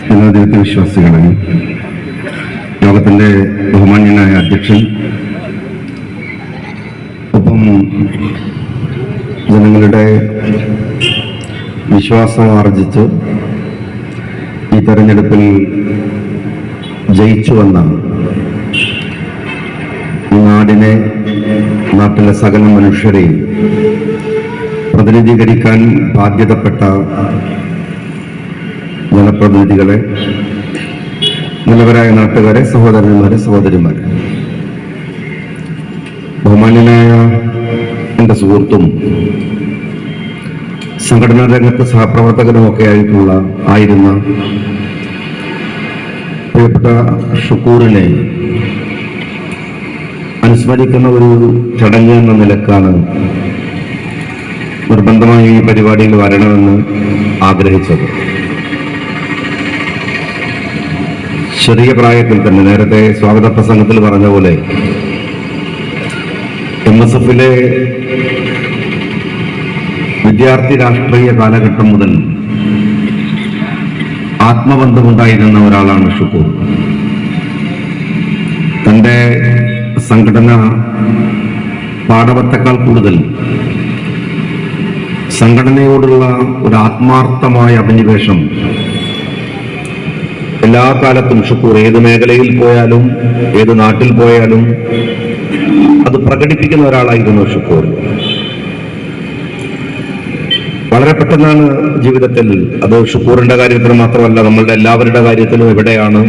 ജനാധിപത്യ വിശ്വാസികളെ, യോഗത്തിന്റെ ബഹുമാന്യനായ അധ്യക്ഷൻ, ഒപ്പം ജനങ്ങളുടെ വിശ്വാസം ആർജിച്ച് ഈ തെരഞ്ഞെടുപ്പിൽ ജയിച്ചുവെന്ന നാടിനെ, നാട്ടിലെ സകല മനുഷ്യരെയും പ്രതിനിധീകരിക്കാൻ ബാധ്യതപ്പെട്ട ജനപ്രതിനിധികളെ, നല്ലവരായ നാട്ടുകാരെ, സഹോദരന്മാരെ, സഹോദരിമാരെ, ബഹുമാന്യനായ എൻ്റെ സുഹൃത്തും സംഘടനാ രംഗത്ത് സഹപ്രവർത്തകനുമൊക്കെ ആയിരുന്ന പ്രിയപ്പെട്ട ഷുക്കൂറിനെ അനുസ്മരിക്കുന്ന ഒരു ചടങ്ങ് എന്ന നിലക്കാണ് നിർബന്ധമായി ഈ പരിപാടിയിൽ വരണമെന്ന് ആഗ്രഹിച്ചത്. ചെറിയ പ്രായത്തിൽ തന്നെ, നേരത്തെ സ്വാഗത പ്രസംഗത്തിൽ പറഞ്ഞ പോലെ, MSFലെ വിദ്യാർത്ഥി രാഷ്ട്രീയ കാലഘട്ടം മുതൽ ആത്മബന്ധമുണ്ടായിരുന്ന ഒരാളാണ് ഷുക്കൂർ. തൻ്റെ സംഘടന പാഠവത്തേക്കാൾ കൂടുതൽ സംഘടനയോടുള്ള ഒരു ആത്മാർത്ഥമായ അഭിനിവേശം എല്ലാ കാലത്തും ഷുക്കൂർ ഏത് മേഖലയിൽ പോയാലും ഏത് നാട്ടിൽ പോയാലും അത് പ്രകടിപ്പിക്കുന്ന ഒരാളായിരുന്നു ഷുക്കൂർ. വളരെ പെട്ടെന്നാണ് ജീവിതത്തിൽ, അത് ഷുക്കൂറിന്റെ കാര്യത്തിൽ മാത്രമല്ല, നമ്മളുടെ എല്ലാവരുടെ കാര്യത്തിലും എവിടെയാണ്,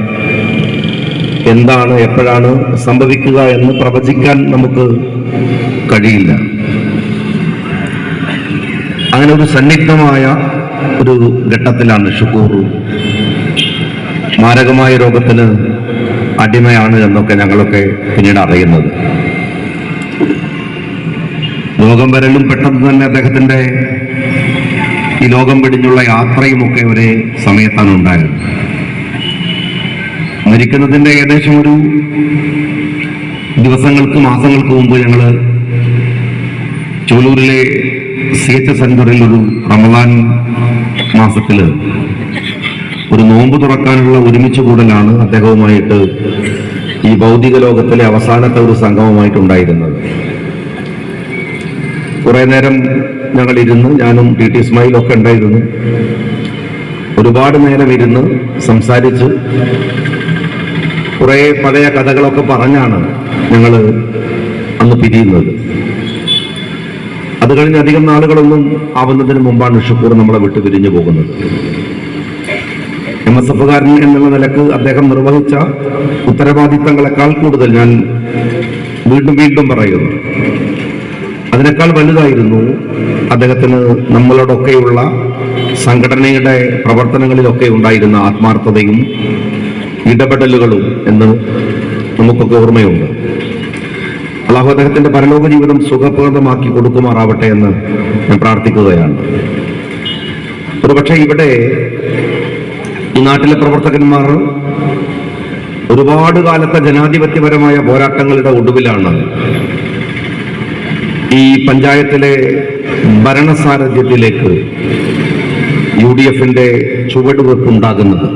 എന്താണ്, എപ്പോഴാണ് സംഭവിക്കുക എന്ന് പ്രവചിക്കാൻ നമുക്ക് കഴിയില്ല. അങ്ങനെ ഒരു സന്നിഗ്ധമായ ഒരു ഘട്ടത്തിലാണ് ഷുക്കൂർ മാരകമായ രോഗത്തിന് അടിമയാണ് എന്നൊക്കെ ഞങ്ങളൊക്കെ പിന്നീട് അറിയുന്നത്. രോഗം വരലും പെട്ടെന്ന് തന്നെ അദ്ദേഹത്തിന്റെ ഈ ലോകം വെടിഞ്ഞുള്ള യാത്രയുമൊക്കെ ഒരേ സമയത്താണ് ഉണ്ടായത്. മരിക്കുന്നതിന്റെ ഏകദേശം ഒരു ദിവസങ്ങൾക്ക്, മാസങ്ങൾക്ക് മുമ്പ് ഞങ്ങൾ ചൂലൂരിലെ CH സെന്ററിൽ ഒരു റമദാൻ മാസത്തിൽ ഒരു നോമ്പ് തുറക്കാനുള്ള ഒരുമിച്ച് കൂടലാണ് അദ്ദേഹവുമായിട്ട് ഈ ഭൗതിക ലോകത്തിലെ അവസാനത്തെ ഒരു സംഗമമായിട്ടുണ്ടായിരുന്നത്. കുറെ നേരം ഞങ്ങൾ ഇരുന്ന്, ഞാനും TT ഇസ്മായിലും ഒക്കെ ഉണ്ടായിരുന്നു. ഒരുപാട് നേരം ഇരുന്ന് സംസാരിച്ച് കുറെ പഴയ കഥകളൊക്കെ പറഞ്ഞാണ് ഞങ്ങൾ അന്ന് പിരിയുന്നത്. അത് കഴിഞ്ഞ് അധികം നാളുകളൊന്നും ആവുന്നതിന് മുമ്പാണ് ഷുക്കൂർ നമ്മളെ വിട്ട് പിരിഞ്ഞു പോകുന്നത്. MSFകാരൻ എന്നുള്ള നിലക്ക് അദ്ദേഹം നിർവഹിച്ച ഉത്തരവാദിത്തങ്ങളെക്കാൾ കൂടുതൽ, ഞാൻ വീണ്ടും വീണ്ടും പറയുന്നു, അതിനേക്കാൾ വലുതായിരുന്നു അദ്ദേഹത്തിന് നമ്മളോടൊക്കെയുള്ള സംഘടനയുടെ പ്രവർത്തനങ്ങളിലൊക്കെ ഉണ്ടായിരുന്ന ആത്മാർത്ഥതയും ഇടപെടലുകളും എന്ന് നമുക്കൊക്കെ ഓർമ്മയുണ്ട്. അല്ലാഹു അദ്ദേഹത്തിന്റെ പരലോക ജീവിതം സുഖപ്രദമാക്കി കൊടുക്കുമാറാവട്ടെ എന്ന് ഞാൻ പ്രാർത്ഥിക്കുകയാണ്. ഒരുപക്ഷെ ഇവിടെ ഈ നാട്ടിലെ പ്രവർത്തകന്മാർ ഒരുപാട് കാലത്തെ ജനാധിപത്യപരമായ പോരാട്ടങ്ങളുടെ ഒടുവിലാണ് ഈ പഞ്ചായത്തിലെ ഭരണസാരഥ്യത്തിലേക്ക് UDFന്റെ ചുവടുവെപ്പ് ഉണ്ടാകുന്നത്.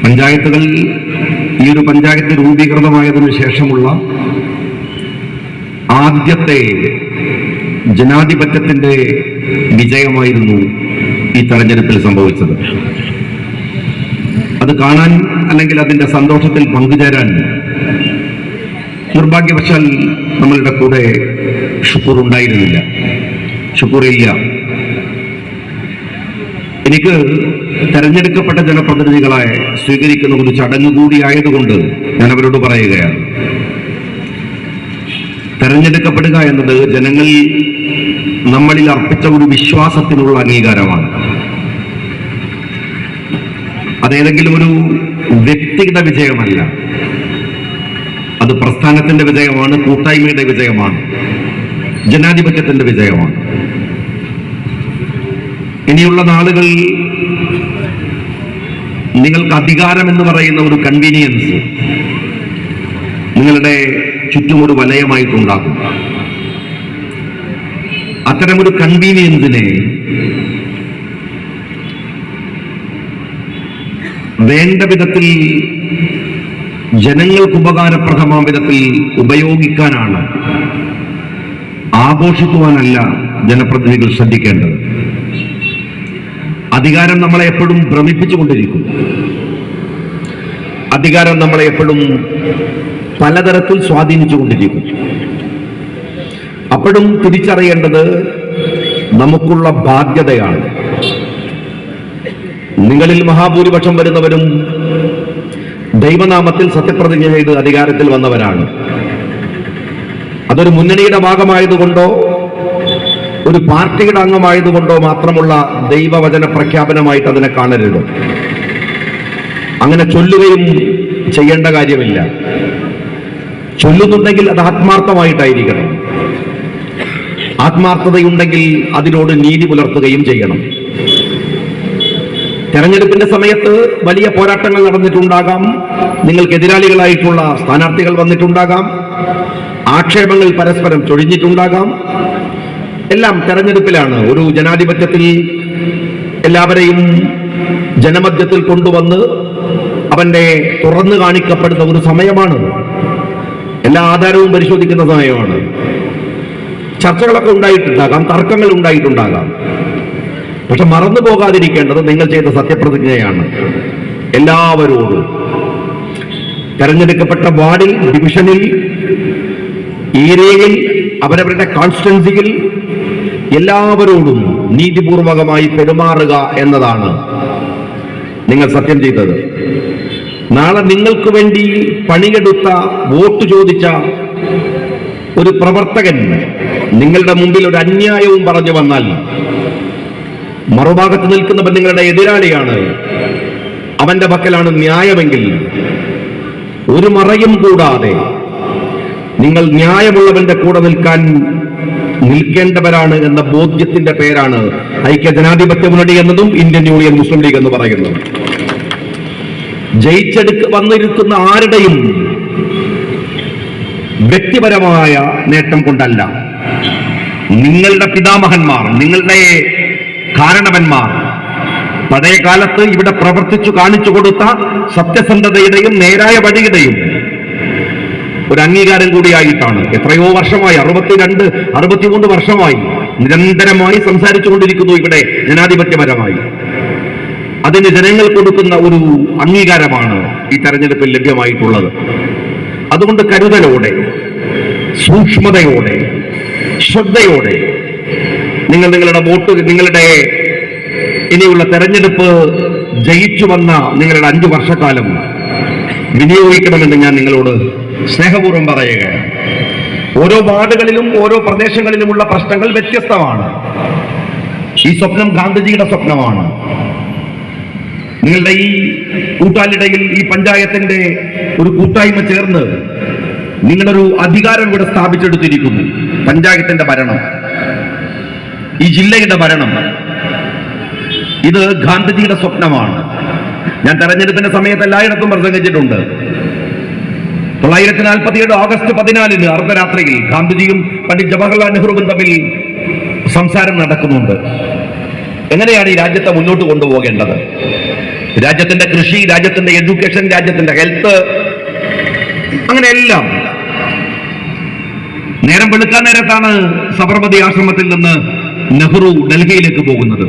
പഞ്ചായത്തുകൾ, ഈ ഒരു പഞ്ചായത്ത് രൂപീകൃതമായതിനു ശേഷമുള്ള ആദ്യത്തെ ജനാധിപത്യത്തിന്റെ വിജയമായിരുന്നു ഈ തെരഞ്ഞെടുപ്പിൽ സംഭവിച്ചത്. അത് കാണാൻ, അല്ലെങ്കിൽ അതിന്റെ സന്തോഷത്തിൽ പങ്കുചേരാൻ നിർഭാഗ്യവശാൽ നമ്മളുടെ കൂടെ ഷുക്കൂർ ഉണ്ടായിരുന്നില്ല, ഷുക്കൂറില്ല. എനിക്ക് തെരഞ്ഞെടുക്കപ്പെട്ട ജനപ്രതിനിധികളെ സ്വീകരിക്കുന്ന ഒരു ചടങ്ങ് കൂടി ആയതുകൊണ്ട് ഞാൻ അവരോട് പറയുകയാണ്, തെരഞ്ഞെടുക്കപ്പെടുക എന്നത് ജനങ്ങൾ നമ്മളിൽ അർപ്പിച്ച ഒരു വിശ്വാസത്തിനുള്ള അംഗീകാരമാണ്. അതേതെങ്കിലും ഒരു വ്യക്തിഗത വിജയമല്ല, അത് പ്രസ്ഥാനത്തിന്റെ വിജയമാണ്, കൂട്ടായ്മയുടെ വിജയമാണ്, ജനാധിപത്യത്തിന്റെ വിജയമാണ്. ഇനിയുള്ള നാളുകൾ നിങ്ങൾക്ക് അധികാരം എന്ന് പറയുന്ന ഒരു കൺവീനിയൻസ് നിങ്ങളുടെ ചുറ്റും ഒരു വലയമായിട്ടുണ്ടാകും. അത്തരമൊരു കൺവീനിയൻസിനെ വേണ്ട വിധത്തിൽ ജനങ്ങൾക്ക് ഉപകാരപ്രദമായ വിധത്തിൽ ഉപയോഗിക്കാനാണ്, ആഘോഷിക്കുവാനല്ല ജനപ്രതിനിധികൾ ശ്രദ്ധിക്കേണ്ടത്. അധികാരം നമ്മളെ എപ്പോഴും ഭ്രമിപ്പിച്ചുകൊണ്ടിരിക്കും. അധികാരം നമ്മളെ എപ്പോഴും പലതരത്തിൽ സ്വാധീനിച്ചുകൊണ്ടിരിക്കും. അപ്പോഴും തിരിച്ചറിയേണ്ടത് നമുക്കുള്ള ബാധ്യതയാണ്. നിങ്ങളിൽ മഹാഭൂരിപക്ഷം വരുന്നവരും ദൈവനാമത്തിൽ സത്യപ്രതിജ്ഞ ചെയ്ത് അധികാരത്തിൽ വന്നവരാണ്. അതൊരു മുന്നണിയുടെ ഭാഗമായതുകൊണ്ടോ ഒരു പാർട്ടിയുടെ അംഗമായതുകൊണ്ടോ മാത്രമുള്ള ദൈവവചന പ്രഖ്യാപനമായിട്ട് അതിനെ കാണരുത്. അങ്ങനെ ചൊല്ലുകയും ചെയ്യേണ്ട കാര്യമില്ല. ചൊല്ലുന്നുണ്ടെങ്കിൽ അത് ആത്മാർത്ഥമായിട്ടായിരിക്കണം. ആത്മാർത്ഥതയുണ്ടെങ്കിൽ അതിനോട് നീതി പുലർത്തുകയും ചെയ്യണം. തെരഞ്ഞെടുപ്പിന്റെ സമയത്ത് വലിയ പോരാട്ടങ്ങൾ നടന്നിട്ടുണ്ടാകാം. നിങ്ങൾക്ക് എതിരാളികളായിട്ടുള്ള സ്ഥാനാർത്ഥികൾ വന്നിട്ടുണ്ടാകാം. ആക്ഷേപങ്ങൾ പരസ്പരം ചൊഴിഞ്ഞിട്ടുണ്ടാകാം. എല്ലാം തെരഞ്ഞെടുപ്പിലാണ്. ഒരു ജനാധിപത്യത്തിൽ എല്ലാവരെയും ജനമധ്യത്തിൽ കൊണ്ടുവന്ന് അവന്റെ തുറന്നു കാണിക്കപ്പെടുന്ന ഒരു സമയമാണ്. എല്ലാ ആധാരവും പരിശോധിക്കുന്ന സമയമാണ്. ചർച്ചകളൊക്കെ ഉണ്ടായിട്ടുണ്ടാകാം, തർക്കങ്ങൾ ഉണ്ടായിട്ടുണ്ടാകാം. പക്ഷെ മറന്നു പോകാതിരിക്കേണ്ടത് നിങ്ങൾ ചെയ്ത സത്യപ്രതിജ്ഞയാണ്. എല്ലാവരോടും തെരഞ്ഞെടുക്കപ്പെട്ട വാർഡിൽ, ഡിവിഷനിൽ, ഏരിയയിൽ, അവരവരുടെ കോൺസ്റ്റിറ്റ്യുവൻസിയിൽ എല്ലാവരോടും നീതിപൂർവകമായി പെരുമാറുക എന്നതാണ് നിങ്ങൾ സത്യം ചെയ്തത്. നാളെ നിങ്ങൾക്ക് വേണ്ടി പണിയെടുത്ത, വോട്ട് ചോദിച്ച ഒരു പ്രവർത്തകൻ നിങ്ങളുടെ മുമ്പിൽ ഒരു അന്യായവും പറഞ്ഞു വന്നാൽ, മറുഭാഗത്ത് നിൽക്കുന്നവൻ നിങ്ങളുടെ എതിരാളിയാണ്, അവന്റെ പക്കലാണ് ന്യായമെങ്കിൽ ഒരു മറയും കൂടാതെ നിങ്ങൾ ന്യായമുള്ളവന്റെ കൂടെ നിൽക്കേണ്ടവരാണ് എന്ന ബോധ്യത്തിന്റെ പേരാണ് ഐക്യ ജനാധിപത്യ മുന്നണി എന്നതും ഇന്ത്യൻ യൂണിയൻ മുസ്ലിം ലീഗ് എന്ന് പറയുന്നത്. വന്നിരിക്കുന്ന ആരുടെയും വ്യക്തിപരമായ നേട്ടം കൊണ്ടല്ല. നിങ്ങളുടെ പിതാമഹന്മാർ, നിങ്ങളുടെ കാരണവന്മാർ പഴയ കാലത്ത് ഇവിടെ പ്രവർത്തിച്ചു കാണിച്ചു കൊടുത്ത സത്യസന്ധതയുടെയും നേരായ വഴിയുടെയും ഒരു അംഗീകാരം കൂടിയായിട്ടാണ്. എത്രയോ വർഷമായി, 63 വർഷമായി നിരന്തരമായി സംസാരിച്ചു കൊണ്ടിരിക്കുന്നു ഇവിടെ ജനാധിപത്യപരമായി. അതിന് ജനങ്ങൾ കൊടുക്കുന്ന ഒരു അംഗീകാരമാണ് ഈ തെരഞ്ഞെടുപ്പിൽ ലഭ്യമായിട്ടുള്ളത്. അതുകൊണ്ട് കരുതലോടെ, സൂക്ഷ്മതയോടെ, ശ്രദ്ധയോടെ നിങ്ങളുടെ വോട്ട്, നിങ്ങളുടെ ഇനിയുള്ള തെരഞ്ഞെടുപ്പ് ജയിച്ചു വന്ന നിങ്ങളുടെ 5 വർഷക്കാലം വിനിയോഗിക്കണമെന്ന് ഞാൻ നിങ്ങളോട് സ്നേഹപൂർവ്വം പറയുകയാണ്. ഓരോ വാർഡുകളിലും ഓരോ പ്രദേശങ്ങളിലുമുള്ള പ്രശ്നങ്ങൾ വ്യത്യസ്തമാണ്. ഈ സ്വപ്നം ഗാന്ധിജിയുടെ സ്വപ്നമാണ്. നിങ്ങളുടെ ഈ കൂട്ടാളിടയിൽ, ഈ പഞ്ചായത്തിന്റെ ഒരു കൂട്ടായ്മ ചേർന്ന് നിങ്ങളൊരു അധികാരം ഇവിടെ സ്ഥാപിച്ചെടുത്തിരിക്കുന്നു. പഞ്ചായത്തിന്റെ ഭരണം, ഈ ജില്ലയുടെ ഭരണം, ഇത് ഗാന്ധിജിയുടെ സ്വപ്നമാണ്. ഞാൻ തെരഞ്ഞെടുപ്പിന്റെ സമയത്ത് എല്ലായിടത്തും പ്രസംഗിച്ചിട്ടുണ്ട്. 1947 ഓഗസ്റ്റ് 14 അർദ്ധരാത്രിയിൽ ഗാന്ധിജിയും പണ്ഡിറ്റ് ജവഹർലാൽ നെഹ്റുവും തമ്മിൽ സംസാരം നടക്കുന്നുണ്ട്. എങ്ങനെയാണ് ഈ രാജ്യത്തെ മുന്നോട്ട് കൊണ്ടുപോകേണ്ടത്? രാജ്യത്തിന്റെ കൃഷി, രാജ്യത്തിന്റെ എഡ്യൂക്കേഷൻ, രാജ്യത്തിന്റെ ഹെൽത്ത്, അങ്ങനെയെല്ലാം. നേരം വെളുക്കാൻ നേരത്താണ് സബർമതി ആശ്രമത്തിൽ നിന്ന് നെഹ്റു ഡൽഹിയിലേക്ക് പോകുന്നത്.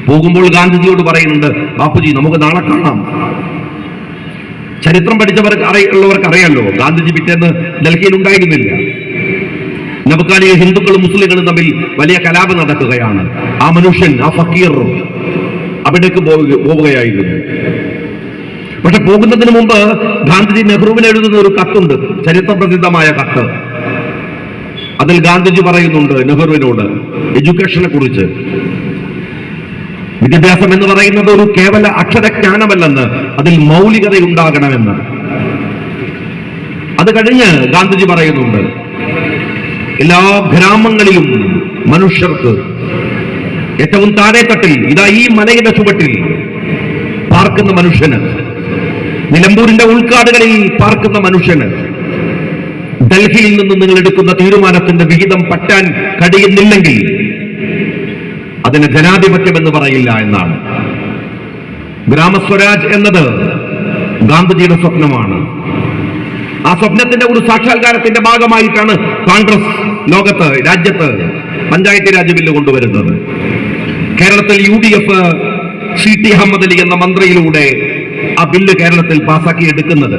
പോകുമ്പോൾ ഗാന്ധിജിയോട് പറയുന്നുണ്ട്, ബാപ്പുജി നമുക്ക് നാളെ കാണാം. ചരിത്രം പഠിച്ചവർക്ക് അറിയാലോ, ഗാന്ധിജി പിറ്റേന്ന് ഡൽഹിയിൽ ഉണ്ടായിരുന്നില്ല. നബക്കാലിയ ഹിന്ദുക്കളും മുസ്ലിങ്ങളും തമ്മിൽ വലിയ കലാപം നടക്കുകയാണ്. ആ മനുഷ്യൻ, ആ ഫക്കീർ അവിടേക്ക് പോവുകയായിരുന്നു. പക്ഷെ പോകുന്നതിന് മുമ്പ് ഗാന്ധിജി നെഹ്റുവിന് എഴുതുന്ന ഒരു കത്തുണ്ട്, ചരിത്ര പ്രസിദ്ധമായ കത്ത്. അതിൽ ഗാന്ധിജി പറയുന്നുണ്ട് നെഹ്റുവിനോട് എഡ്യൂക്കേഷനെ കുറിച്ച്, വിദ്യാഭ്യാസം എന്ന് പറയുന്നത് ഒരു കേവല അക്ഷരജ്ഞാനമല്ലെന്ന്, അതിൽ മൗലികതയുണ്ടാകണമെന്ന്. അത് കഴിഞ്ഞ് ഗാന്ധിജി പറയുന്നുണ്ട്, എല്ലാ ഗ്രാമങ്ങളിലും മനുഷ്യർക്ക് ഏറ്റവും താഴെത്തട്ടിൽ, ഇതാ ഈ മലയുടെ ചുവട്ടിൽ പാർക്കുന്ന മനുഷ്യന്, നിലമ്പൂരിന്റെ ഉൾക്കാടുകളിൽ പാർക്കുന്ന മനുഷ്യന് ഡൽഹിയിൽ നിന്ന് നിങ്ങൾ എടുക്കുന്ന തീരുമാനത്തിന്റെ വിഹിതം പറ്റാൻ കഴിയുന്നില്ലെങ്കിൽ അതിന് ജനാധിപത്യം എന്ന് പറയില്ല എന്നാണ്. ഗ്രാമസ്വരാജ് എന്നത് ഗാന്ധിജിയുടെ സ്വപ്നമാണ്. ആ സ്വപ്നത്തിന്റെ ഒരു സാക്ഷാത്കാരത്തിന്റെ ഭാഗമായിട്ടാണ് കോൺഗ്രസ് രാജ്യത്ത് പഞ്ചായത്ത് രാജ് ബില്ല് കൊണ്ടുവരുന്നത്. കേരളത്തിൽ UDF CT അഹമ്മദ് അലി എന്ന മന്ത്രിയിലൂടെ ആ ബില്ല് കേരളത്തിൽ പാസാക്കി എടുക്കുന്നത്.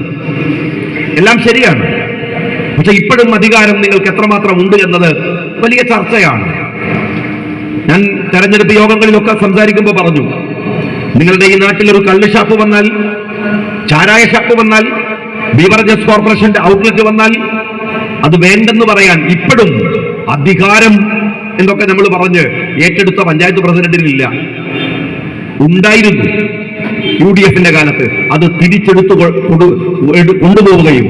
എല്ലാം ശരിയാണ്. പക്ഷെ ഇപ്പോഴും അധികാരം നിങ്ങൾക്ക് എത്രമാത്രം ഉണ്ട് എന്നത് വലിയ ചർച്ചയാണ്. ഞാൻ തെരഞ്ഞെടുപ്പ് യോഗങ്ങളിലൊക്കെ സംസാരിക്കുമ്പോൾ പറഞ്ഞു, നിങ്ങളുടെ ഈ നാട്ടിൽ ഒരു കള്ള് ഷാപ്പ് വന്നാൽ, ചാരായ ഷാപ്പ് വന്നാൽ, ബീവറേജസ് കോർപ്പറേഷന്റെ ഔട്ട്ലെറ്റ് വന്നാൽ അത് വേണ്ടെന്ന് പറയാൻ ഇപ്പോഴും അധികാരം എന്നൊക്കെ നമ്മൾ പറഞ്ഞ് ഏറ്റെടുത്ത പഞ്ചായത്ത് പ്രസിഡന്റിനില്ല. ഉണ്ടായിരുന്നു UDFന്റെ കാലത്ത്. അത് തിരിച്ചെടുത്തു കൊണ്ടുപോവുകയും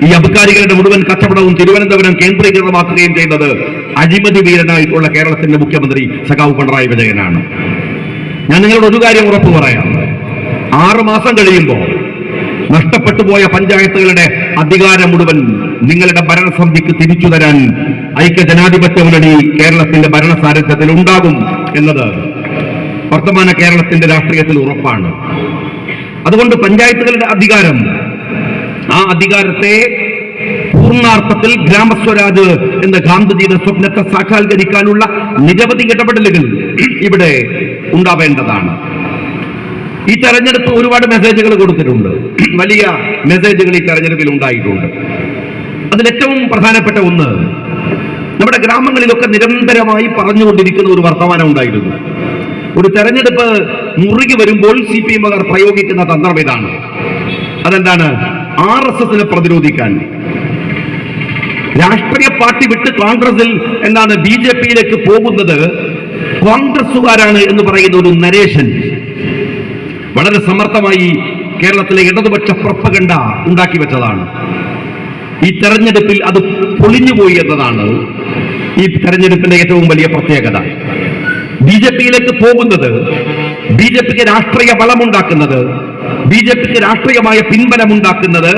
ഈ അബക്കാരികളുടെ മുഴുവൻ കച്ചവടവും തിരുവനന്തപുരം കേന്ദ്രീകൃതമാക്കുകയും ചെയ്യുന്നത് അഴിമതി വീരനായിട്ടുള്ള കേരളത്തിന്റെ മുഖ്യമന്ത്രി സഖാവ് പിണറായി വിജയനാണ്. ഞാൻ നിങ്ങളോട് ഒരു കാര്യം ഉറപ്പു പറയാം, 6 മാസം കഴിയുമ്പോൾ നഷ്ടപ്പെട്ടു പോയ പഞ്ചായത്തുകളുടെ അധികാരം മുഴുവൻ നിങ്ങളുടെ ഭരണസമിതിക്ക് തിരിച്ചു തരാൻ ഐക്യജനാധിപത്യ മുന്നണി കേരളത്തിന്റെ ഭരണസാരഥ്യത്തിൽ ഉണ്ടാകും എന്നത് വർത്തമാന കേരളത്തിന്റെ രാഷ്ട്രീയത്തിൽ ഉറപ്പാണ്. അതുകൊണ്ട് പഞ്ചായത്തുകളുടെ അധികാരം, ആ അധികാരത്തെ പൂർണ്ണാർത്ഥത്തിൽ ഗ്രാമസ്വരാജ് എന്ന ഗാന്ധിജിയുടെ സ്വപ്നത്തെ സാക്ഷാത്കരിക്കാനുള്ള നിരവധി ഇടപെടലുകൾ ഇവിടെ ഉണ്ടാവേണ്ടതാണ്. ഈ തെരഞ്ഞെടുപ്പ് ഒരുപാട് മെസ്സേജുകൾ കൊടുത്തിട്ടുണ്ട്. വലിയ മെസ്സേജുകൾ ഈ തെരഞ്ഞെടുപ്പിൽ ഉണ്ടായിട്ടുണ്ട്. അതിലേറ്റവും പ്രധാനപ്പെട്ട ഒന്ന്, നമ്മുടെ ഗ്രാമങ്ങളിലൊക്കെ നിരന്തരമായി പറഞ്ഞുകൊണ്ടിരിക്കുന്ന ഒരു വർത്തമാനം ഉണ്ടായിരുന്നു. ഒരു തെരഞ്ഞെടുപ്പ് മുറുകി വരുമ്പോൾ CPM-കാർ പ്രയോഗിക്കുന്ന തന്ത്രം ഇതാണ്. അതെന്താണ്? RSSനെ പ്രതിരോധിക്കാൻ. രാഷ്ട്രീയ പാർട്ടി വിട്ട് കോൺഗ്രസിൽ എന്താണ് BJP-യിലേക്ക് പോകുന്നത് കോൺഗ്രസുകാരാണ് എന്ന് പറയുന്ന ഒരു നരേഷൻ വളരെ സമർത്ഥമായി കേരളത്തിലെ ഇടതുപക്ഷ പ്രൊപ്പഗണ്ട ഉണ്ടാക്കി വെച്ചതാണ്. ഈ തെരഞ്ഞെടുപ്പിൽ അത് പൊളിഞ്ഞുപോയി എന്നതാണ് ഈ തെരഞ്ഞെടുപ്പിന്റെ ഏറ്റവും വലിയ പ്രത്യേകത. BJP-യിലേക്ക് പോകുന്നത്, BJP-ക്ക് രാഷ്ട്രീയ ബലമുണ്ടാക്കുന്നത്, BJP-ക്ക് രാഷ്ട്രീയമായ പിൻബലമുണ്ടാക്കുന്നത്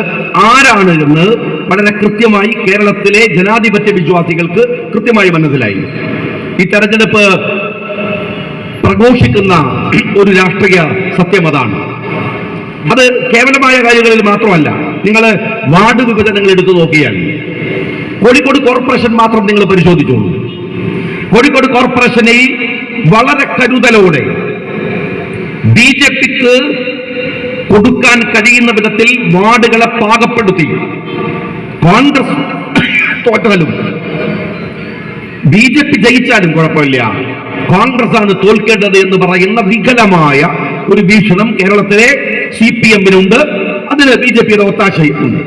ആരാണ് എന്ന് വളരെ കൃത്യമായി കേരളത്തിലെ ജനാധിപത്യ വിശ്വാസികൾക്ക് കൃത്യമായി മനസ്സിലായി. ഈ തെരഞ്ഞെടുപ്പ് പ്രഘോഷിക്കുന്ന ഒരു രാഷ്ട്രീയ സത്യം അതാണ്. അത് കേവലമായ കാര്യങ്ങളിൽ മാത്രമല്ല. നിങ്ങൾ വാർഡ് വിഭജനങ്ങൾ എടുത്തു നോക്കിയാൽ കോഴിക്കോട് കോർപ്പറേഷൻ മാത്രം നിങ്ങൾ പരിശോധിച്ചോളൂ. കോഴിക്കോട് കോർപ്പറേഷനിൽ വളരെ കരുതലോടെ BJP-ക്ക് കൊടുക്കാൻ കഴിയുന്ന വിധത്തിൽ വാർഡുകളെ പാകപ്പെടുത്തി. കോൺഗ്രസ് തോറ്റാലും BJP ജയിച്ചാലും കുഴപ്പമില്ല, കോൺഗ്രസ് ആണ് തോൽക്കേണ്ടത് എന്ന് പറയുന്ന വികലമായ ഒരു വീക്ഷണം കേരളത്തിലെ CPM-നുണ്ട്. അതിന് BJP-യുടെ ഒത്താശയുണ്ട്.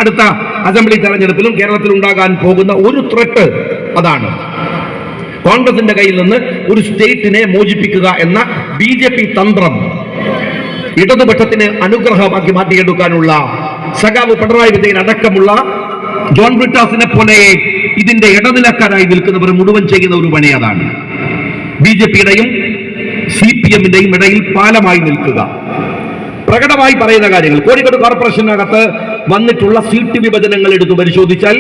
അടുത്ത അസംബ്ലി തെരഞ്ഞെടുപ്പിലും കേരളത്തിൽ ഉണ്ടാകാൻ പോകുന്ന ഒരു ത്രെട്ട് അതാണ്. കോൺഗ്രസിന്റെ കയ്യിൽ നിന്ന് ഒരു സ്റ്റേറ്റിനെ മോചിപ്പിക്കുക എന്ന BJP തന്ത്രം ഇടതുപക്ഷത്തിന് അനുഗ്രഹമാക്കി മാറ്റിയെടുക്കാനുള്ള സഖാവ് പിണറായി വിജയൻ അടക്കമുള്ള ജോൺ ബ്രിട്ടാസിനെ പോലെ ഇതിന്റെ ഇടനിലക്കാരായി നിൽക്കുന്നവർ മുഴുവൻ ചെയ്യുന്ന ഒരു പണി അതാണ്. BJP-യുടെയും CPM-ന്റെയും ഇടയിൽ പാലമായി നിൽക്കുക. പ്രകടമായി പറയുന്ന കാര്യങ്ങൾ, കോഴിക്കോട് കോർപ്പറേഷനകത്ത് വന്നിട്ടുള്ള സീറ്റ് വിഭജനങ്ങൾ എടുത്തു പരിശോധിച്ചാൽ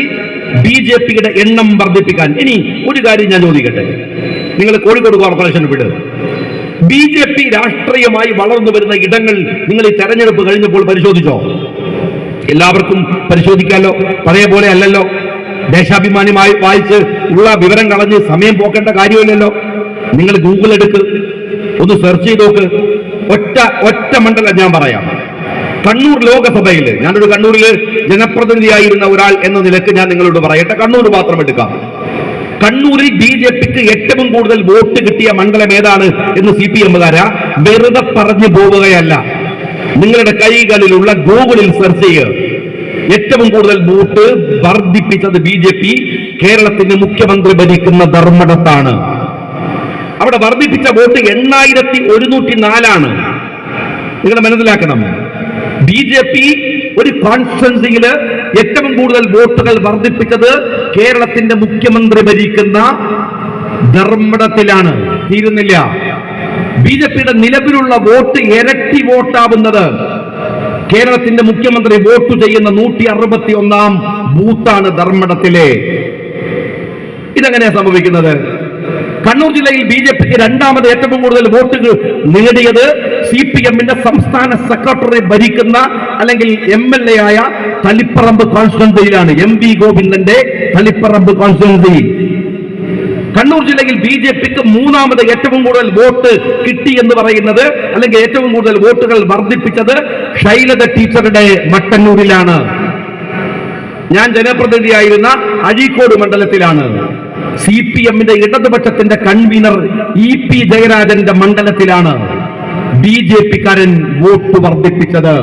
BJP-യുടെ എണ്ണം വർദ്ധിപ്പിക്കാൻ. ഇനി ഒരു കാര്യം ഞാൻ ചോദിക്കട്ടെ, നിങ്ങൾ കോഴിക്കോട് കോർപ്പറേഷൻ വിട്, BJP രാഷ്ട്രീയമായി വളർന്നു വരുന്ന ഇടങ്ങൾ നിങ്ങൾ ഈ തെരഞ്ഞെടുപ്പ് കഴിഞ്ഞപ്പോൾ പരിശോധിച്ചോ? എല്ലാവർക്കും പരിശോധിക്കാമല്ലോ, പഴയ പോലെ അല്ലല്ലോ. ദേശാഭിമാനിയുമായി വായിച്ച് ഉള്ള വിവരം കളഞ്ഞ് സമയം പോക്കേണ്ട കാര്യമില്ലല്ലോ. നിങ്ങൾ ഗൂഗിൾ എടുക്ക്, ഒന്ന് സെർച്ച് ചെയ്ത് നോക്ക്. ഒറ്റ മണ്ഡലം ഞാൻ പറയാം. കണ്ണൂർ ലോകസഭയിൽ, ഞാനൊരു കണ്ണൂരിൽ ജനപ്രതിനിധിയായിരുന്ന ഒരാൾ എന്ന നിലക്ക് ഞാൻ നിങ്ങളോട് പറയട്ടെ, കണ്ണൂർ മാത്രം എടുക്കാം. കണ്ണൂരിൽ BJP-ക്ക് ഏറ്റവും കൂടുതൽ വോട്ട് കിട്ടിയ മണ്ഡലം ഏതാണ് എന്ന് CPM-കാരാ വെറുതെ പറഞ്ഞു പോവുകയല്ല. നിങ്ങളുടെ കൈകളിലുള്ള ഗൂഗിളിൽ സെർച്ച് ചെയ്യുക. ഏറ്റവും കൂടുതൽ വോട്ട് വർദ്ധിപ്പിച്ചത് BJP കേരളത്തിന്റെ മുഖ്യമന്ത്രി ഭരിക്കുന്ന ധർമ്മടത്താണ്. അവിടെ വർദ്ധിപ്പിച്ച വോട്ട് 8104 നിങ്ങൾ മനസ്സിലാക്കണം. BJP ഒരു കോൺസ്റ്റിറ്റ്യുവൻസിയിൽ ഏറ്റവും കൂടുതൽ വോട്ടുകൾ വർദ്ധിപ്പിച്ചത് കേരളത്തിന്റെ മുഖ്യമന്ത്രി ഭരിക്കുന്ന ധർമ്മടത്തിലാണ്. തീരുന്നില്ല. BJP-യുടെ നിലവിലുള്ള വോട്ട് ഇരട്ടി വോട്ടാവുന്നത് കേരളത്തിന്റെ മുഖ്യമന്ത്രി വോട്ട് ചെയ്യുന്ന 161 ബൂത്താണ് ധർമ്മടത്തിലെ. ഇതെങ്ങനെയാ സംഭവിക്കുന്നത്? കണ്ണൂർ ജില്ലയിൽ ബി.ജെ.പിക്ക് രണ്ടാമത് ഏറ്റവും കൂടുതൽ വോട്ടുകൾ നേടിയത് CPM-ന്റെ സംസ്ഥാന സെക്രട്ടറി ഭരിക്കുന്ന അല്ലെങ്കിൽ MLA ആയ തളിപ്പറമ്പ് കോൺസ്റ്റിറ്റ്യുവൻസിയിലാണ്. MV ഗോവിന്ദന്റെ തളിപ്പറമ്പ് കോൺസ്റ്റിറ്റ്യുവൻസി. കണ്ണൂർ ജില്ലയിൽ ബി.ജെ.പിക്ക് മൂന്നാമത് ഏറ്റവും കൂടുതൽ വോട്ട് കിട്ടി എന്ന് പറയുന്നത് അല്ലെങ്കിൽ ഏറ്റവും കൂടുതൽ വോട്ടുകൾ വർദ്ധിപ്പിച്ചത് ശൈലജ ടീച്ചറുടെ മട്ടന്നൂരിലാണ്. ഞാൻ ജനപ്രതിനിധിയായിരുന്ന അഴീക്കോട് മണ്ഡലത്തിലാണ്. CPM-ന്റെ ഇടതുപക്ഷത്തിന്റെ കൺവീനർ EP ജയരാജന്റെ മണ്ഡലത്തിലാണ് ബി.ജെ.പിക്കാരൻ വോട്ട് വർദ്ധിപ്പിച്ചത്.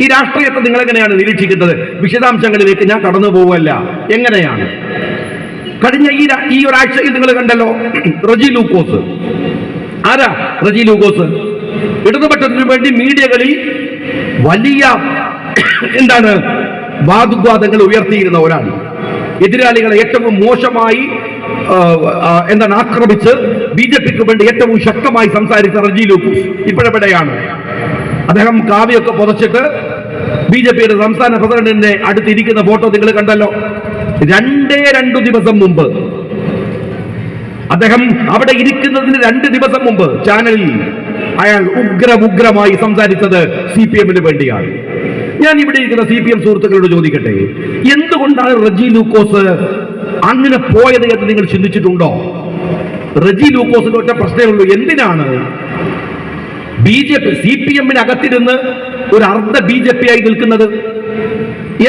ഈ രാഷ്ട്രീയത്തെ നിങ്ങൾ എങ്ങനെയാണ് നിരീക്ഷിക്കുന്നത്? വിശദാംശങ്ങളിലേക്ക് ഞാൻ കടന്നു പോവല്ല. എങ്ങനെയാണ് കഴിഞ്ഞ ഈ ഒരാഴ്ചയിൽ നിങ്ങൾ കണ്ടല്ലോ, റജി ലൂക്കോസ്. ആരാ റജി ലൂക്കോസ്? ഇടതുപക്ഷത്തിനു വേണ്ടി മീഡിയകളിൽ വലിയ വാഗ്വാദങ്ങൾ ഉയർത്തിയിരുന്ന ഒരാൾ, എതിരാളികളെ ഏറ്റവും മോശമായി ആക്രമിച്ച് ബി.ജെ.പിക്ക് വേണ്ടി ഏറ്റവും ശക്തമായി സംസാരിച്ച റജി ലൂക്കോസ് ഇപ്പോഴെവിടെയാണ്? അദ്ദേഹം കാവ്യൊക്കെ പുതച്ചിട്ട് ബി.ജെ.പിയുടെ സംസ്ഥാന പ്രസിഡന്റിന്റെ അടുത്തിരിക്കുന്ന ഫോട്ടോ നിങ്ങൾ കണ്ടല്ലോ. 2 ദിവസം മുമ്പ് അദ്ദേഹം അവിടെ ഇരിക്കുന്നതിന് 2 ദിവസം മുമ്പ് ചാനലിൽ അയാൾ ഉഗ്രമായി സംസാരിച്ചത് CPM-ന് വേണ്ടിയാണ്. ഞാൻ ഇവിടെ ഇരിക്കുന്ന CPM സുഹൃത്തുക്കളോട് ചോദിക്കട്ടെ, എന്തുകൊണ്ടാണ് റജി ലൂക്കോസ് അങ്ങനെ പോയത് എന്ന് നിങ്ങൾ ചിന്തിച്ചിട്ടുണ്ടോ? റജി ലൂക്കോസിന്റെ ഒറ്റ പ്രശ്നമേ ഉള്ളൂ. എന്തിനാണ് ബി.ജെ.പി CPM-നകത്തിരുന്ന് ഒരു അർദ്ധ ബി.ജെ.പി ആയി നിൽക്കുന്നത്?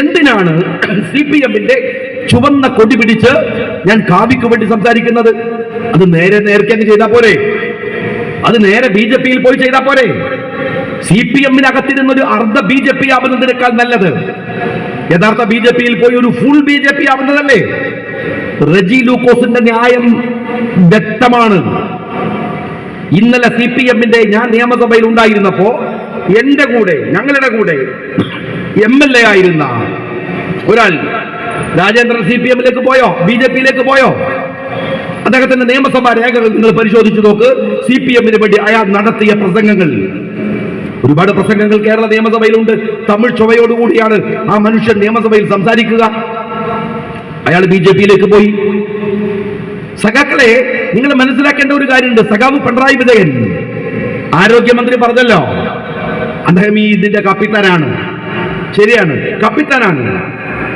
എന്തിനാണ് CPM-ന്റെ ചുവന്ന കൊടി പിടിച്ച് ഞാൻ കാവ്യക്ക് വേണ്ടി സംസാരിക്കുന്നത്? അത് നേരത്തെ അങ്ങ് ചെയ്താൽ പോരെ? അത് നേരെ ബി.ജെ.പിയിൽ പോയി ചെയ്താൽ പോരെ? CPM-നകത്തിരുന്നൊരു അർദ്ധ ബി.ജെ.പി ആവുന്നതിനേക്കാൾ നല്ലത് യഥാർത്ഥ ബി.ജെ.പിയിൽ പോയി ഒരു ഫുൾ ബി.ജെ.പി ആവുന്നതല്ലേ? റജി ലൂക്കോസിന്റെ ന്യായം വ്യക്തമാണ്. ഇന്നലെ CPM-ന്റെ ഞാൻ നിയമസഭയിൽ ഉണ്ടായിരുന്നപ്പോ ഞങ്ങളുടെ കൂടെ MLA ആയിരുന്ന ഒരാൾ രാജേന്ദ്രൻ CPM-ലേക്ക് പോയോ? ബി.ജെ.പിയിലേക്ക് പോയോ? അദ്ദേഹത്തിന്റെ നിയമസഭാ രേഖകൾ നിങ്ങൾ പരിശോധിച്ചു നോക്ക്. CPM-ന് വേണ്ടി അയാൾ നടത്തിയ പ്രസംഗങ്ങൾ, ഒരുപാട് പ്രസംഗങ്ങൾ കേരള നിയമസഭയിലുണ്ട്. തമിഴ് ചുവയോടുകൂടിയാണ് ആ മനുഷ്യൻ നിയമസഭയിൽ സംസാരിക്കുക. അയാൾ ബി.ജെ.പിയിലേക്ക് പോയി. സഖാക്കളെ, നിങ്ങൾ മനസ്സിലാക്കേണ്ട ഒരു കാര്യമുണ്ട്. സഖാവ് പിണറായി വിജയൻ ആരോഗ്യമന്ത്രി പറഞ്ഞല്ലോ, അദ്ദേഹം ഇതിന്റെ കപ്പിത്താനാണ്. ശരിയാണ്, കപ്പിത്താനാണ്.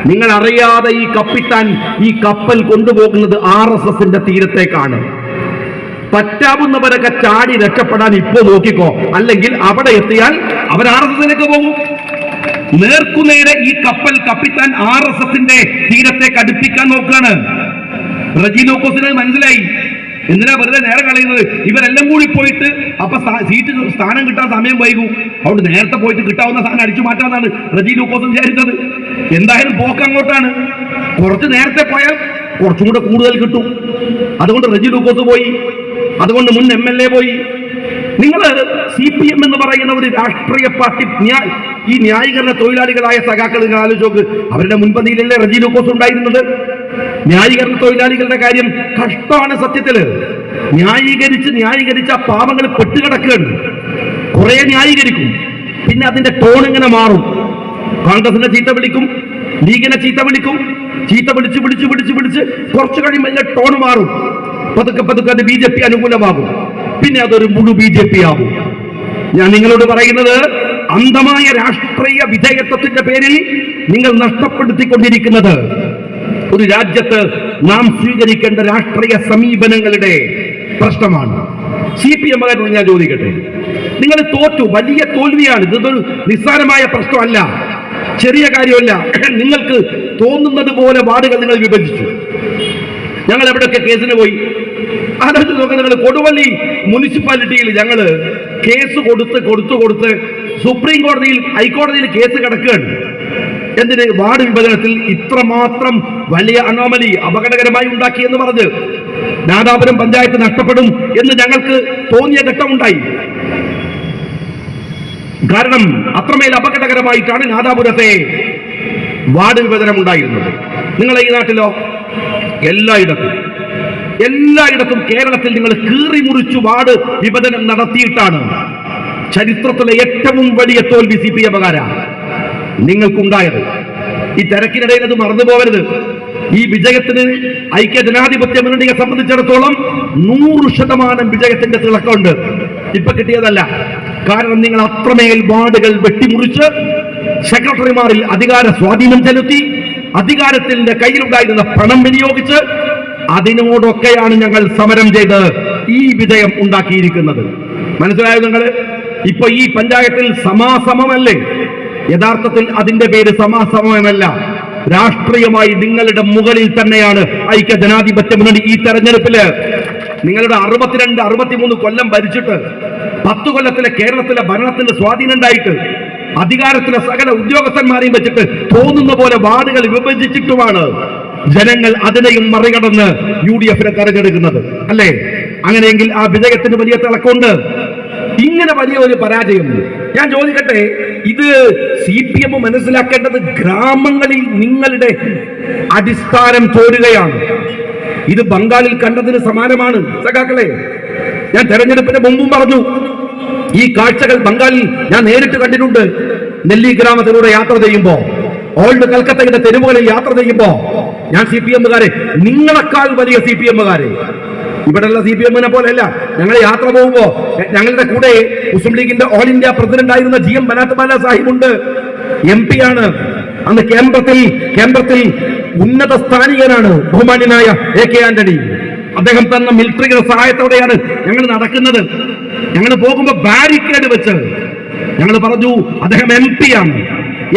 നിങ്ങൾ അറിയാതെ ഈ കപ്പിത്താൻ ഈ കപ്പൽ കൊണ്ടുപോകുന്നത് RSSന്റെ തീരത്തേക്കാണ്. പറ്റാവുന്നവരൊക്കെ ചാടി രക്ഷപ്പെടാൻ ഇപ്പോ നോക്കിക്കോ, അല്ലെങ്കിൽ അവിടെ എത്തിയാൽ അവർ RSSലേക്ക് പോകും. നേർക്കുനേരെ ഈ കപ്പിത്താൻ RSSന്റെ തീരത്തേക്ക് അടുപ്പിക്കാൻ നോക്കുകയാണ്. റജി ലൂക്കോസിന് മനസ്സിലായി. എന്തിനാ വെറുതെ നേരെ കളയുന്നത്? ഇവരെല്ലാം കൂടി പോയിട്ട് അപ്പൊ സ്ഥാനം കിട്ടാൻ സമയം വൈകും. അതുകൊണ്ട് നേരത്തെ പോയിട്ട് കിട്ടാവുന്ന സ്ഥാനം അടിച്ചു മാറ്റാന്നാണ് റജി ലൂക്കോസ് വിചാരിച്ചത്. എന്തായാലും പോക്ക് അങ്ങോട്ടാണ്. കുറച്ച് നേരത്തെ പോയാൽ കുറച്ചും കൂടെ കൂടുതൽ കിട്ടും. അതുകൊണ്ട് റജി ലൂക്കോസ് പോയി, അതുകൊണ്ട് മുൻ MLA പോയി. നിങ്ങൾ CPM എന്ന് പറയുന്ന ഒരു രാഷ്ട്രീയ പാർട്ടി, ഈ ന്യായീകരണ തൊഴിലാളികളായ സഖാക്കൾ നിങ്ങൾ ആലോചിച്ച് നോക്ക്. അവരുടെ മുൻപന്തിയിലല്ലേ റജി ലൂക്കോസ് ഉണ്ടായിരുന്നത്? ന്യായീകരണ തൊഴിലാളികളുടെ കാര്യം കഷ്ടമാണ് സത്യത്തില്. ന്യായീകരിച്ച പാവങ്ങൾ പെട്ടുകിടക്കുകയാണ്. കുറെ ന്യായീകരിക്കും, പിന്നെ അതിന്റെ ടോൺ ഇങ്ങനെ മാറും. കോൺഗ്രസിനെ ചീത്ത വിളിക്കും, ലീഗിനെ ചീത്ത വിളിക്കും. ചീത്ത പിടിച്ച് കുറച്ചു കഴിയുമ്പോൾ ടോൺ മാറും. പതുക്കെ അത് ബി.ജെ.പി അനുകൂലമാകും. പിന്നെ അതൊരു മുഴു ബി.ജെ.പി ആകും. ഞാൻ നിങ്ങളോട് പറയുന്നത്, അന്ധമായ രാഷ്ട്രീയ വിധേയത്വത്തിന്റെ പേരിൽ നിങ്ങൾ നഷ്ടപ്പെടുത്തിക്കൊണ്ടിരിക്കുന്നത് ഒരു രാജ്യത്ത് നാം സ്വീകരിക്കേണ്ട രാഷ്ട്രീയ സമീപനങ്ങളുടെ പ്രശ്നമാണ്. CPM-കാരോട് ഞാൻ ചോദിക്കട്ടെ, നിങ്ങൾ തോറ്റു, വലിയ തോൽവിയാണ്. ഇതൊരു നിസ്സാരമായ പ്രശ്നമല്ല, ചെറിയ കാര്യമല്ല. നിങ്ങൾക്ക് തോന്നുന്നത് പോലെ വാർഡുകൾ നിങ്ങൾ വിഭജിച്ചു. ഞങ്ങൾ എവിടെയൊക്കെ കേസിന് പോയി ആലോചിച്ച് നോക്കാം. നിങ്ങൾ കൊടുവള്ളി മുനിസിപ്പാലിറ്റിയിൽ ഞങ്ങൾ കേസ് കൊടുത്ത് സുപ്രീം കോടതിയിൽ, ഹൈക്കോടതിയിൽ കേസ് കിടക്കുകയാണ്. എന്തിന്? വാർഡ് വിഭജനത്തിൽ ഇത്രമാത്രം വലിയ അനോമലി അപകടകരമായി ഉണ്ടാക്കി എന്ന് പറഞ്ഞ് നാദാപുരം പഞ്ചായത്ത് നഷ്ടപ്പെടും എന്ന് ഞങ്ങൾക്ക് തോന്നിയ ഘട്ടമുണ്ടായി. കാരണം അത്രമേൽ അപകടകരമായിട്ടാണ് നാദാപുരത്തെ വാർഡ് വിഭജനം ഉണ്ടായിരുന്നത്. നിങ്ങളെ ഈ നാട്ടിലോ? എല്ലായിടത്തും കേരളത്തിൽ നിങ്ങൾ കീറി മുറിച്ചു വാർഡ് വിഭജനം നടത്തിയിട്ടാണ് ചരിത്രത്തിലെ ഏറ്റവും വലിയ തോൽവി CPM-കാരാ നിങ്ങൾക്കുണ്ടായത്. ഈ തിരക്കിനിടയിൽ അത് മറന്നു പോകരുത്. ഈ വിജയത്തിന് ഐക്യ ജനാധിപത്യ മുന്നണിയെ സംബന്ധിച്ചിടത്തോളം 100% വിജയത്തിന്റെ തിളക്കമുണ്ട്. ഇപ്പൊ കിട്ടിയതല്ല. കാരണം നിങ്ങൾ അത്രമേൽ വാർഡുകൾ വെട്ടിമുറിച്ച് സെക്രട്ടറിമാരിൽ അധികാര സ്വാധീനം ചെലുത്തി, അധികാരത്തിന്റെ കയ്യിലുണ്ടായിരുന്ന പണം വിനിയോഗിച്ച്, അതിനോടൊക്കെയാണ് ഞങ്ങൾ സമരം ചെയ്ത് ഈ വിജയം ഉണ്ടാക്കിയിരിക്കുന്നത്. മനസ്സിലായോ നിങ്ങൾ? ഇപ്പൊ ഈ പഞ്ചായത്തിൽ സമാസമമല്ലേ? യഥാർത്ഥത്തിൽ അതിന്റെ പേര് സമാസമമല്ല. രാഷ്ട്രീയമായി നിങ്ങളുടെ മുകളിൽ തന്നെയാണ് ഐക്യ ജനാധിപത്യ മുന്നണി. ഈ തെരഞ്ഞെടുപ്പില് നിങ്ങളുടെ 62, 63 കൊല്ലം ഭരിച്ചിട്ട് 10 കൊല്ലത്തിലെ കേരളത്തിലെ ഭരണത്തിന്റെ സ്വാധീനം ഉണ്ടായിട്ട് അധികാരത്തിലെ സകല ഉദ്യോഗസ്ഥന്മാരെയും വെച്ചിട്ട് തോന്നുന്ന പോലെ വാർഡുകൾ വിഭജിച്ചിട്ടുമാണ് ജനങ്ങൾ അതിനെയും മറികടന്ന് UDF തെരഞ്ഞെടുക്കുന്നത്, അല്ലേ? അങ്ങനെയെങ്കിൽ ആ വിജയത്തിന് വലിയ തിളക്കമുണ്ട്. ഇങ്ങനെ വലിയ ഒരു പരാജയം ഞാൻ ചോദിക്കട്ടെ, ഇത് CPM മനസ്സിലാക്കേണ്ടത് ഗ്രാമങ്ങളിൽ നിങ്ങളുടെ അടിസ്ഥാനം ചോരുകയാണ്. ഇത് ബംഗാളിൽ കണ്ടതിന് സമാനമാണ് സഖാക്കളെ. ഞാൻ തെരഞ്ഞെടുപ്പിന് മുമ്പും പറഞ്ഞു, ഈ കാഴ്ചകൾ ബംഗാളിൽ ഞാൻ നേരിട്ട് കണ്ടിട്ടുണ്ട്. നെല്ലി ഗ്രാമത്തിലൂടെ യാത്ര ചെയ്യുമ്പോ, ഓൾഡ് കൽക്കത്തയുടെ തെരുവുകളിൽ യാത്ര ചെയ്യുമ്പോ ഞാൻ CPM-കാരെ, നിങ്ങളെക്കാൾ വലിയ CPM-കാരെ, ഇവിടെയുള്ള CPM-നെ പോലെയല്ല, ഞങ്ങൾ യാത്ര പോകുമ്പോ ഞങ്ങളുടെ കൂടെ മുസ്ലിം ലീഗിന്റെ ഓൾ ഇന്ത്യ പ്രസിഡന്റ് ആയിരുന്ന GM ബനാത്മാല സാഹിബ് ഉണ്ട്. MP ആണ്. അന്ന് കേന്ദ്രത്തിൽ ഉന്നത സ്ഥാനികനാണ് ബഹുമാന്യനായ AK ആന്റണി. അദ്ദേഹം തന്ന മിലിറ്ററിയുടെ സഹായത്തോടെയാണ് ഞങ്ങൾ നടക്കുന്നത്. ഞങ്ങൾ പോകുമ്പോ ബാരിക്കേഡ് വെച്ച് ഞങ്ങൾ പറഞ്ഞു അദ്ദേഹം MP ആണ്.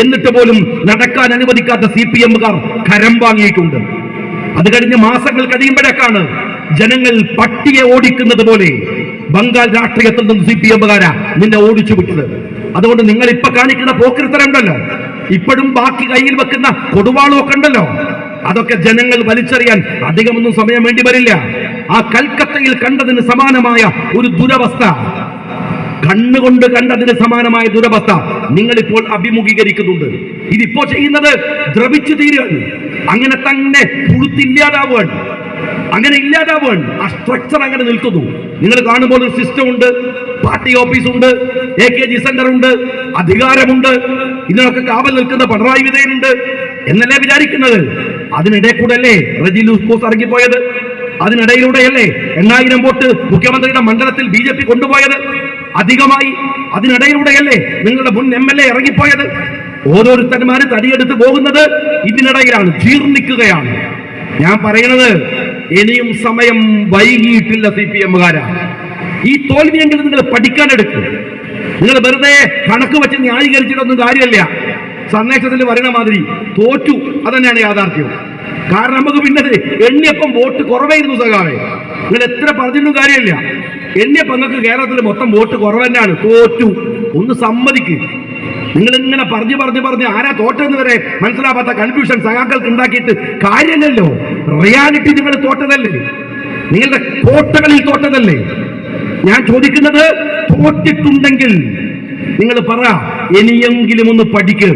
എന്നിട്ട് പോലും നടക്കാൻ അനുവദിക്കാത്ത CPM-കാർ കരം വാങ്ങിയിട്ടുണ്ട്. അത് കഴിഞ്ഞ് മാസങ്ങൾ കഴിയുമ്പോഴേക്കാണ് ജനങ്ങൾ പട്ടിയെ ഓടിക്കുന്നത് പോലെ ബംഗാൾ രാഷ്ട്രീയത്തിൽ നിന്ന് CPM-കാരാ നിന്നെ ഓടിച്ചു വിട്ടത്. അതുകൊണ്ട് നിങ്ങൾ ഇപ്പൊ കാണിക്കുന്ന പോക്കിരിത്തരം ഉണ്ടല്ലോ, ഇപ്പോഴും ബാക്കി കയ്യിൽ വെക്കുന്ന കൊടുവാളൊക്കെ ഉണ്ടല്ലോ, അതൊക്കെ ജനങ്ങൾ വലിച്ചെറിയാൻ അധികമൊന്നും സമയം വേണ്ടി വരില്ല. ആ കൽക്കത്തയിൽ കണ്ടതിന് സമാനമായ ഒരു ദുരവസ്ഥ, കണ്ണുകൊണ്ട് കണ്ടതിന് സമാനമായ ദുരവസ്ഥ നിങ്ങളിപ്പോൾ അഭിമുഖീകരിക്കുന്നുണ്ട്. ഇതിപ്പോ ചെയ്യുന്നത് ദ്രവിച്ചു തീരുകയാണ്. അങ്ങനെ തന്നെ പുഴുത്തില്ലാതാവുകയാണ്. അങ്ങനെ ഇല്ലാതാവുകയാണ്. ആ സ്ട്രക്ചർ അങ്ങനെ നിൽക്കുന്നു. നിങ്ങൾ കാണുമ്പോൾ ഒരു സിസ്റ്റം ഉണ്ട്, പാർട്ടി ഓഫീസ് ഉണ്ട്, AKG സെന്റർ ഉണ്ട്, അധികാരമുണ്ട്, ഇതിനൊക്കെ കാവൽ നിൽക്കുന്ന പിണറായി വിജയനുണ്ട് എന്നല്ലേ വിചാരിക്കുന്നത്? അതിനിടെ കൂടെ അല്ലേ റജി ലൂക്കോസ് ഇറങ്ങിപ്പോയത്? അതിനിടയിലൂടെയല്ലേ 8000 വോട്ട് മുഖ്യമന്ത്രിയുടെ മണ്ഡലത്തിൽ BJP കൊണ്ടുപോയത്? അധികമായി അതിനിടയിലൂടെയല്ലേ നിങ്ങളുടെ മുൻ MLA ഇറങ്ങിപ്പോയത്? ഓരോരുത്തന്മാര് തടിയെടുത്ത് പോകുന്നത് ഇതിനിടയിലാണ്, ജീർണിക്കുകയാണ്. ഞാൻ പറയുന്നത് ഇനിയും സമയം വൈകിയിട്ടില്ല. CPM-കാരാ, ഈ തോൽവിയെങ്കിലും നിങ്ങൾ പഠിക്കാനെടുക്കും. നിങ്ങൾ വെറുതെ കണക്ക് വെച്ച് ന്യായീകരിച്ചിട്ടൊന്നും കാര്യമില്ല. സന്ദേശത്തിൽ വരണ മാതിരി തോറ്റു, അതന്നെയാണ് യാഥാർത്ഥ്യം. കാരണം നമുക്ക് പിന്നെ എണ്ണിയപ്പം വോട്ട് കുറവായിരുന്നു സഖാവേ. നിങ്ങൾ എത്ര പറഞ്ഞിട്ടും കാര്യമില്ല. എണ്ണിയപ്പം നിങ്ങൾക്ക് കേരളത്തിൽ മൊത്തം വോട്ട് കുറവ് തന്നെയാണ്. തോറ്റു, ഒന്ന് സമ്മതിക്ക്. നിങ്ങൾ ഇങ്ങനെ പറഞ്ഞ് ആരാ തോറ്റെന്ന് വരെ മനസ്സിലാവാത്ത കൺഫ്യൂഷൻ സഖാക്കൾക്ക് ഉണ്ടാക്കിയിട്ട് കാര്യമില്ലല്ലോ. റിയാലിറ്റി നിങ്ങൾ തോറ്റതല്ലേ, നിങ്ങളുടെ കോട്ടകളിൽ തോറ്റതല്ലേ. ഞാൻ ചോദിക്കുന്നത്, തോറ്റിട്ടുണ്ടെങ്കിൽ നിങ്ങൾ പറ, ഇനിയെങ്കിലും ഒന്ന് പഠിക്ക്.